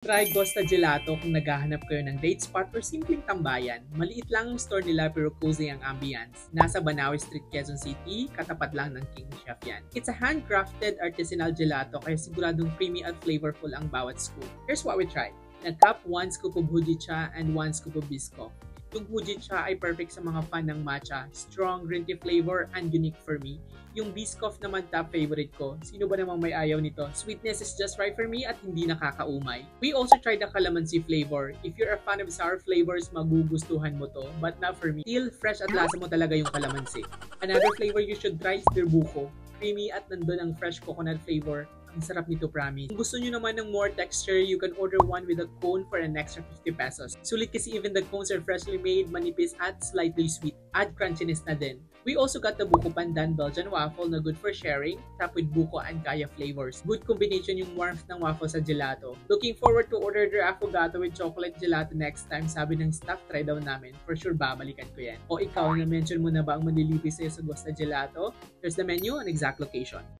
Try Costa Gelato kung naghahanap kayo ng date spot or simpleng tambayan. Maliit lang ang store nila pero cozy ang ambience. Nasa Banawe Street, Quezon City, katapat lang ng King Chef yan. It's a handcrafted artisanal gelato kaya siguradong creamy at flavorful ang bawat scoop. Here's what we tried. Nag-cup 1 scoop of Hojicha and 1 scoop of Biscoff. Yung Hojicha ay perfect sa mga fan ng matcha, strong green tea flavor and unique for me. Yung Biscoff naman top favorite ko. Sino ba namang may ayaw nito? Sweetness is just right for me at hindi nakakaumay. We also tried the calamansi flavor. If you're a fan of sour flavors, magugustuhan mo to. But not for me. Still fresh at lasa mo talaga yung calamansi. Another flavor you should try is Derbuco. Creamy at nandun ang fresh coconut flavor. Ang sarap nito, promise. Kung gusto nyo naman ng more texture, you can order one with a cone for an extra 50 pesos. Sulit kasi even the cones are freshly made, manipis at slightly sweet. Add crunchiness na din. We also got the Buko Pandan Belgian waffle na good for sharing, topped with buko and kaya flavors. Good combination yung warmth ng waffle sa gelato. Looking forward to order their affogato with chocolate gelato next time. Sabi ng staff, try daw namin. For sure, babalikan ko yan. O ikaw, na-mention mo na ba ang manlilipi sa'yo sa Costa Gelato? Here's the menu and exact location.